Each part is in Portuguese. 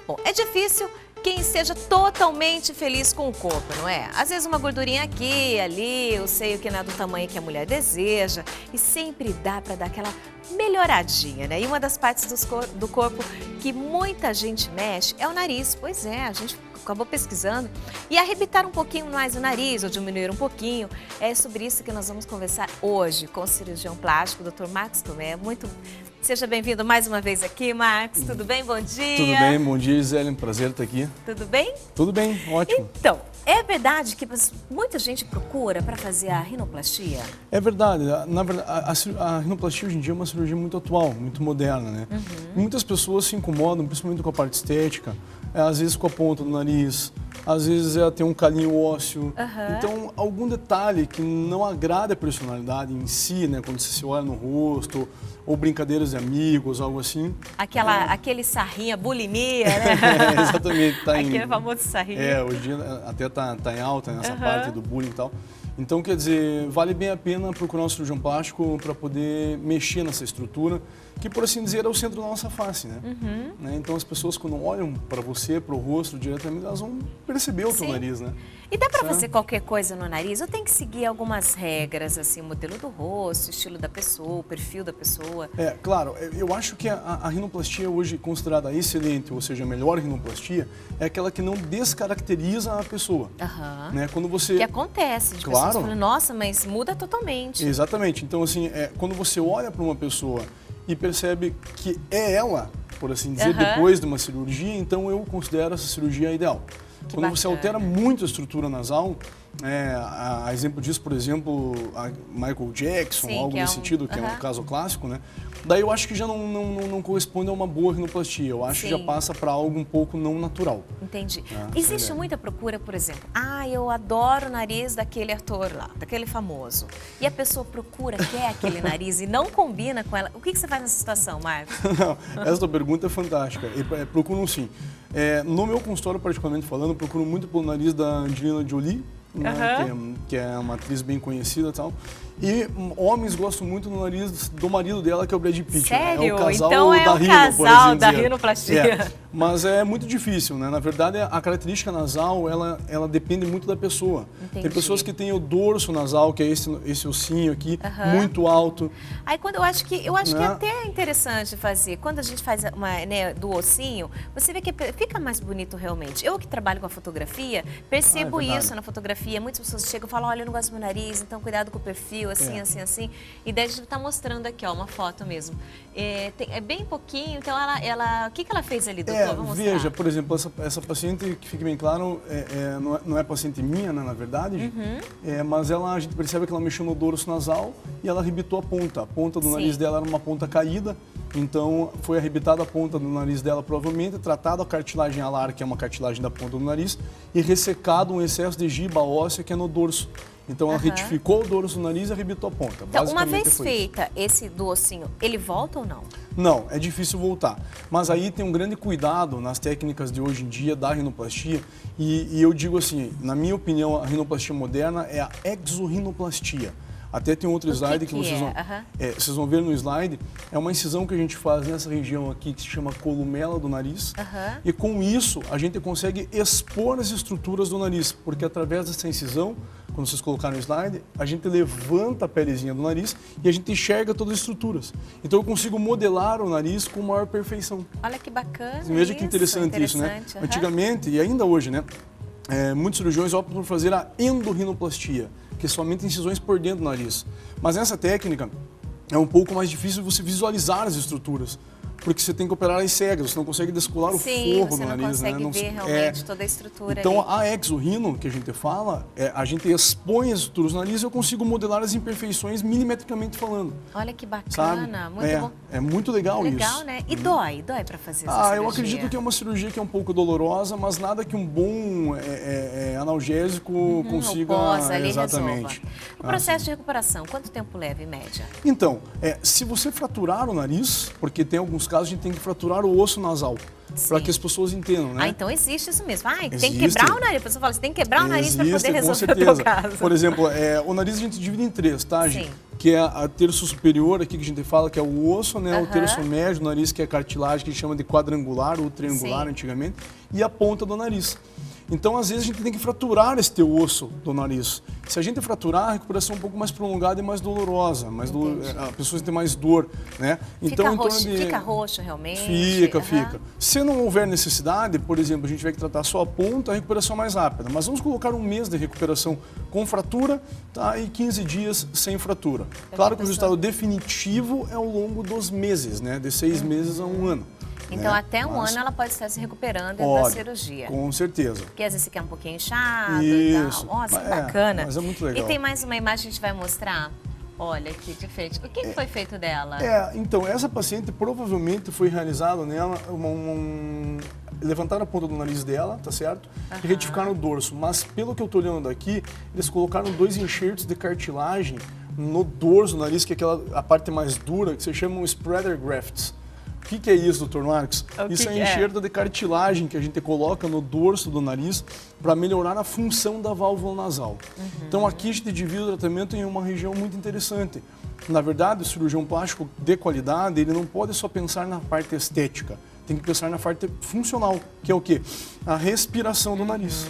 Bom, é difícil quem esteja totalmente feliz com o corpo, não é? Às vezes uma gordurinha aqui, ali, o seio que não é do tamanho que a mulher deseja. E sempre dá para dar aquela melhoradinha, né? E uma das partes do corpo que muita gente mexe é o nariz. Pois é, a gente acabou pesquisando. E arrebitar um pouquinho mais o nariz ou diminuir um pouquinho, é sobre isso que nós vamos conversar hoje com o cirurgião plástico, o Dr. Marcos Tomé. Seja bem-vindo mais uma vez aqui, Marcos. Tudo bem? Bom dia. Tudo bem, bom dia, Gisele. Prazer estar aqui. Tudo bem? Tudo bem, ótimo. Então, é verdade que muita gente procura para fazer a rinoplastia? É verdade. Na verdade, a rinoplastia hoje em dia é uma cirurgia muito atual, muito moderna, né? Muitas pessoas se incomodam, principalmente com a parte estética, às vezes com a ponta do nariz, às vezes tem um calinho ósseo. Então, algum detalhe que não agrada a personalidade em si, né? Quando você se olha no rosto, ou brincadeiras de amigos, algo assim. Aquele sarrinho, a bulimia, né? Exatamente. Aquele famoso sarrinho. Hoje em dia até tá em alta nessa parte do bullying e tal. Então, quer dizer, vale bem a pena procurar um cirurgião plástico para poder mexer nessa estrutura, que, por assim dizer, é o centro da nossa face, né? Então, as pessoas, quando olham para você, para o rosto, diretamente, elas vão perceber o teu nariz, né? E dá para fazer qualquer coisa no nariz? Ou tem que seguir algumas regras, assim, o modelo do rosto, o estilo da pessoa, o perfil da pessoa? Claro, eu acho que a rinoplastia hoje considerada excelente, ou seja, a melhor rinoplastia, é aquela que não descaracteriza a pessoa. Né? Quando você... Que acontece, de pessoas falando, nossa, mas muda totalmente. Exatamente. Então, assim, quando você olha para uma pessoa e percebe que é ela, por assim dizer, depois de uma cirurgia, então eu considero essa cirurgia ideal. Quando você altera muito a estrutura nasal, a exemplo disso, por exemplo, a Michael Jackson, algo nesse sentido, que é um caso clássico, né? Daí eu acho que já não corresponde a uma boa rinoplastia. Eu acho que já passa para algo um pouco não natural. Entendi. Existe muita procura, por exemplo, eu adoro o nariz daquele ator lá, daquele famoso. E a pessoa procura, quer aquele nariz e não combina com ela. O que você faz nessa situação, Marcos? Essa pergunta é fantástica. Procuram sim. No meu consultório, particularmente falando, eu procuro muito pelo nariz da Angelina Jolie, né, que é uma atriz bem conhecida e tal. E homens gostam muito do nariz do marido dela, que é o Brad Pitt. Sério? É o casal então é da o rino, casal da rinoplastia. Mas é muito difícil, né? Na verdade, a característica nasal, ela depende muito da pessoa. Entendi. Tem pessoas que têm o dorso nasal, que é esse ossinho aqui, muito alto. Aí quando eu acho que até é interessante fazer, quando a gente faz do ossinho, você vê que fica mais bonito realmente. Eu que trabalho com a fotografia, percebo isso na fotografia. Muitas pessoas chegam e falam, olha, eu não gosto do meu nariz, então cuidado com o perfil, assim. E daí a gente está mostrando aqui, ó, uma foto mesmo. É bem pouquinho, então o que ela fez ali, doutor? Vamos mostrar. Veja, por exemplo, essa paciente, que fique bem claro, não é paciente minha, né, na verdade, mas a gente percebe que ela mexeu no dorso nasal e ela arrebitou a ponta. A ponta do nariz dela era uma ponta caída, então foi arrebitada a ponta do nariz dela, provavelmente, tratada a cartilagem alar, que é uma cartilagem da ponta do nariz, e ressecado um excesso de giba óssea, que é no dorso. Então, ela retificou o dorso do nariz e arrebitou a ponta. Então, uma vez feita esse do ossinho, ele volta ou não? Não, é difícil voltar. Mas aí tem um grande cuidado nas técnicas de hoje em dia da rinoplastia. E eu digo assim, na minha opinião, a rinoplastia moderna é a exorrinoplastia. Até tem outro slide que vocês vão ver no slide. É uma incisão que a gente faz nessa região aqui que se chama columela do nariz. E com isso a gente consegue expor as estruturas do nariz, porque através dessa incisão, quando vocês colocarem no slide, a gente levanta a pelezinha do nariz e a gente enxerga todas as estruturas. Então eu consigo modelar o nariz com maior perfeição. Olha que bacana. Veja que interessante isso, né? Antigamente, e ainda hoje, né? Muitos cirurgiões optam por fazer a endorrinoplastia, que é somente incisões por dentro do nariz. Mas nessa técnica é um pouco mais difícil você visualizar as estruturas, porque você tem que operar as cegas, você não consegue descolar o forro do nariz, né? Você não consegue ver realmente toda a estrutura. Então, ali. a exorrino, que a gente fala, a gente expõe as estruturas do nariz e eu consigo modelar as imperfeições milimetricamente falando. Olha que bacana, muito bom. É muito legal isso. Legal, né? E dói para fazer essa cirurgia? Eu acredito que é uma cirurgia que é um pouco dolorosa, mas nada que um bom analgésico consiga exatamente. O processo de recuperação, quanto tempo leva em média? Então, se você fraturar o nariz, porque tem alguns casos a gente tem que fraturar o osso nasal, para que as pessoas entendam, né? Ah, então existe isso mesmo. Ah, tem Existe. que quebrar o nariz. A pessoa fala, você tem que quebrar o nariz para poder resolver com o certeza. teu caso. Por exemplo, o nariz a gente divide em 3, tá, Sim. gente? Que é a terço superior, aqui que a gente fala, que é o osso, né? O terço médio, o nariz, que é a cartilagem, que a gente chama de quadrangular ou triangular antigamente, e a ponta do nariz. Então, às vezes, a gente tem que fraturar este osso do nariz. Se a gente fraturar, a recuperação é um pouco mais prolongada e mais dolorosa. A pessoa tem mais dor, né? Então, fica roxo, realmente? Fica. Se não houver necessidade, por exemplo, a gente vai tratar só a ponta, a recuperação é mais rápida. Mas vamos colocar um mês de recuperação com fratura, tá? E 15 dias sem fratura. Claro que o resultado definitivo é ao longo dos meses, né? De 6 meses a 1 ano. Então, até um ano ela pode estar se recuperando da cirurgia. Com certeza. Porque às vezes você quer um pouquinho inchado e tal. Nossa, que bacana. Mas é muito legal. E tem mais uma imagem que a gente vai mostrar. Olha que diferente. O que foi feito dela? Então, essa paciente provavelmente foi realizado nela levantaram a ponta do nariz dela, tá certo? E retificaram o dorso. Mas, pelo que eu tô olhando daqui, eles colocaram 2 enxertos de cartilagem no dorso do nariz, que é a parte mais dura, que se chamam spreader grafts. O que é isso, Dr. Marcos? Isso é enxerto de cartilagem que a gente coloca no dorso do nariz para melhorar a função da válvula nasal. Então aqui a gente divide o tratamento em uma região muito interessante. Na verdade, o cirurgião plástico de qualidade, ele não pode só pensar na parte estética, tem que pensar na parte funcional, que é o quê? A respiração do nariz.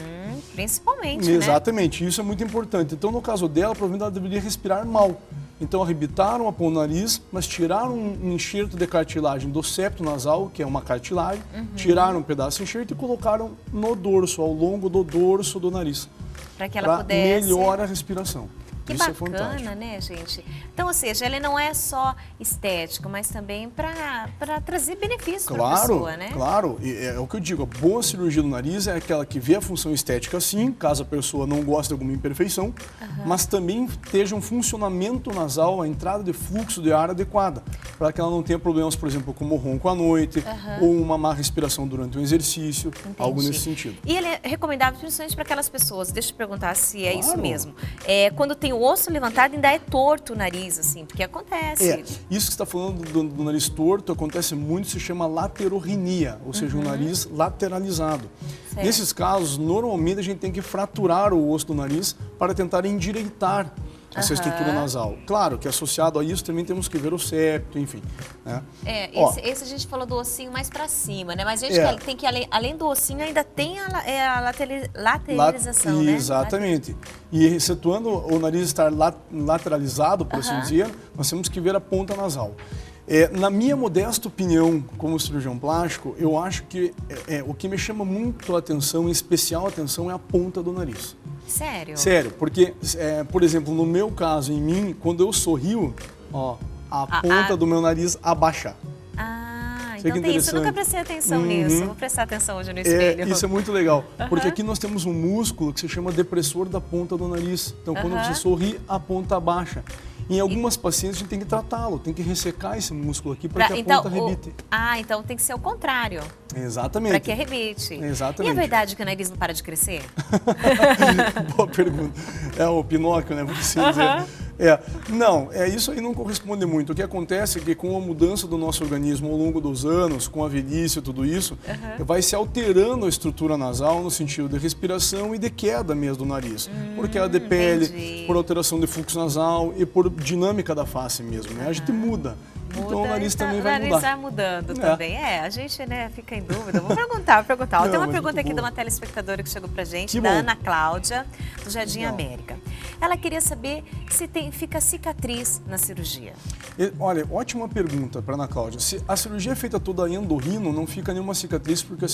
Principalmente, né? Exatamente, isso é muito importante. Então, no caso dela, provavelmente ela deveria respirar mal. Então, arrebitaram a ponta do nariz, mas tiraram um enxerto de cartilagem do septo nasal, que é uma cartilagem, tiraram um pedaço de enxerto e colocaram no dorso, ao longo do dorso do nariz. Para que ela pudesse... melhora a respiração. Que isso bacana, né, gente? Então, ou seja, ele não é só estético, mas também para trazer benefícios para a pessoa, né? Claro, é o que eu digo, a boa cirurgia do nariz é aquela que vê a função estética sim, caso a pessoa não goste de alguma imperfeição, mas também esteja um funcionamento nasal, a entrada de fluxo de ar adequada, para que ela não tenha problemas, por exemplo, como ronco à noite, ou uma má respiração durante um exercício, algo nesse sentido. E ele é recomendável principalmente para aquelas pessoas, deixa eu perguntar se é isso mesmo, quando tem o osso levantado ainda é torto o nariz, assim, porque acontece. Isso que você está falando do nariz torto acontece muito, se chama laterorrhenia, ou seja, um nariz lateralizado. Certo. Nesses casos, normalmente a gente tem que fraturar o osso do nariz para tentar endireitar essa estrutura nasal. Claro que associado a isso também temos que ver o septo, enfim. Né? Esse a gente falou do ossinho mais para cima, né? Mas a gente tem que, além do ossinho, ainda tem a lateralização, né? Exatamente. E excetuando o nariz estar lateralizado, por assim dizer, nós temos que ver a ponta nasal. Na minha modesta opinião, como cirurgião plástico, eu acho que o que me chama muito a atenção, em especial a atenção, é a ponta do nariz. Sério? Sério, porque, por exemplo, no meu caso, em mim, quando eu sorrio, a ponta do meu nariz abaixa. Então tem isso. Eu nunca prestei atenção nisso. Vou prestar atenção hoje no espelho. Isso é muito legal, porque aqui nós temos um músculo que se chama depressor da ponta do nariz. Então, quando você sorri, a ponta abaixa. Em algumas pacientes, a gente tem que tratá-lo, tem que ressecar esse músculo aqui para que a ponta rebite. Então tem que ser o contrário. Exatamente. Para que rebite. Exatamente. E é verdade que o nariz não para de crescer? Boa pergunta. É o Pinóquio, né? Por assim dizer. Não, isso aí não corresponde muito. O que acontece é que com a mudança do nosso organismo ao longo dos anos, com a velhice e tudo isso, vai se alterando a estrutura nasal no sentido de respiração e de queda mesmo do nariz. Por queda de pele, por alteração de fluxo nasal e por dinâmica da face mesmo, né? A gente muda. Então o nariz também vai mudar. O nariz vai mudando também. A gente, né, fica em dúvida. Vou perguntar. Tem uma pergunta aqui de uma telespectadora que chegou pra gente, da Ana Cláudia, do Jardim América. Ela queria saber se fica cicatriz na cirurgia. Olha, ótima pergunta para Ana Cláudia. Se a cirurgia é feita toda endorrino, não fica nenhuma cicatriz, porque as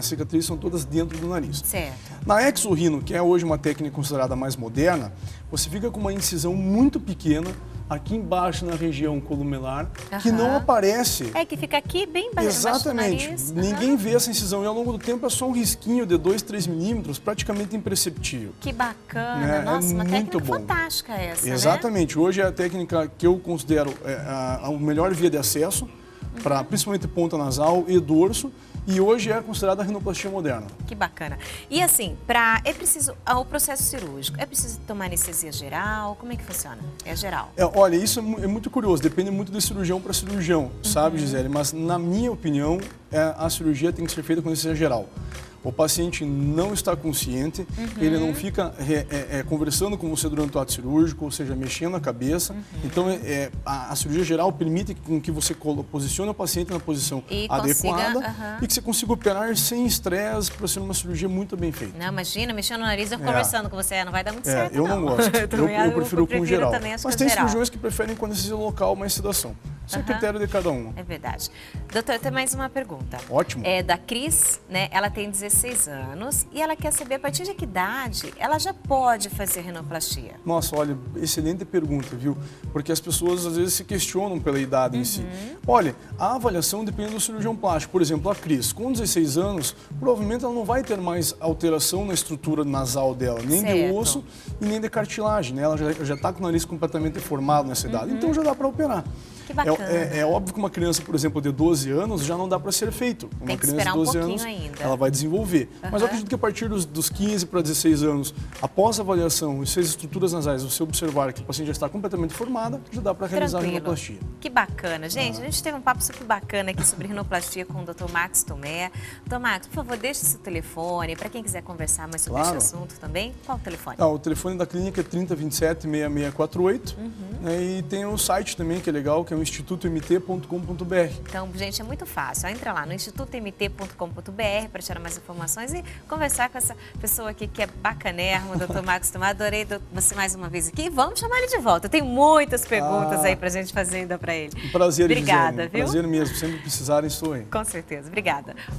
cicatrizes são todas dentro do nariz. Certo. Na exorrino, que é hoje uma técnica considerada mais moderna, você fica com uma incisão muito pequena, aqui embaixo na região columelar, que não aparece. Que fica aqui bem embaixo. Exatamente. Do nariz. Ninguém vê essa incisão e ao longo do tempo é só um risquinho de 2, 3 milímetros, praticamente imperceptível. Que bacana. Nossa, uma técnica fantástica essa, Exatamente. Hoje é a técnica que eu considero a melhor via de acesso, principalmente ponta nasal e dorso, e hoje é considerada a rinoplastia moderna. Que bacana. E assim, é preciso, o processo cirúrgico, é preciso tomar anestesia geral? Como é que funciona? É geral? Olha, isso é muito curioso, depende muito de cirurgião para cirurgião, sabe, Gisele? Mas na minha opinião, a cirurgia tem que ser feita com anestesia geral. O paciente não está consciente, ele não fica conversando com você durante o ato cirúrgico, ou seja, mexendo a cabeça. Então, a cirurgia geral permite que você posicione o paciente na posição adequada e que você consiga operar sem estresse para ser uma cirurgia muito bem feita. Não, imagina, mexendo no nariz e conversando com você, não vai dar muito certo, eu não gosto. eu prefiro com geral. Também, mas tem cirurgiões que preferem com anestesia local, mais sedação. Isso é critério de cada um. É verdade. Doutora, tem mais uma pergunta. Ótimo. É da Cris, né? Ela tem 16 anos e ela quer saber a partir de que idade ela já pode fazer rinoplastia. Nossa, olha, excelente pergunta, viu? Porque as pessoas às vezes se questionam pela idade em si. Olha, a avaliação depende do cirurgião plástico. Por exemplo, a Cris, com 16 anos, provavelmente ela não vai ter mais alteração na estrutura nasal dela, nem de osso e nem de cartilagem, né? Ela já está com o nariz completamente deformado nessa idade, então já dá para operar. Que bacana. É óbvio que uma criança, por exemplo, de 12 anos já não dá para ser feito. Tem que esperar um pouquinho ainda. Ela vai desenvolver. Mas eu acredito que a partir dos 15 para 16 anos, após a avaliação e se as estruturas nasais você observar que o paciente já está completamente formada, já dá para realizar a rinoplastia. Que bacana. Gente, a gente teve um papo super bacana aqui sobre rinoplastia com o Dr. Marcos Tomé. Dr. Marcos, por favor, deixe seu telefone para quem quiser conversar mais sobre esse assunto também. Qual o telefone? O telefone da clínica é 3027-6648. Né, e tem o site também, que é legal, que é o institutomt.com.br. Então, gente, é muito fácil. Entra lá no institutomt.com.br para tirar mais informações e conversar com essa pessoa aqui que é bacanérrimo, o Dr. Marcos Tomé. Adorei você mais uma vez aqui. Vamos chamar ele de volta. Tem muitas perguntas aí para a gente fazer ainda para ele. Um prazer, Obrigada, Gisele. Viu? Prazer mesmo. Sempre precisarem, estou aí. Com certeza. Obrigada. Bom,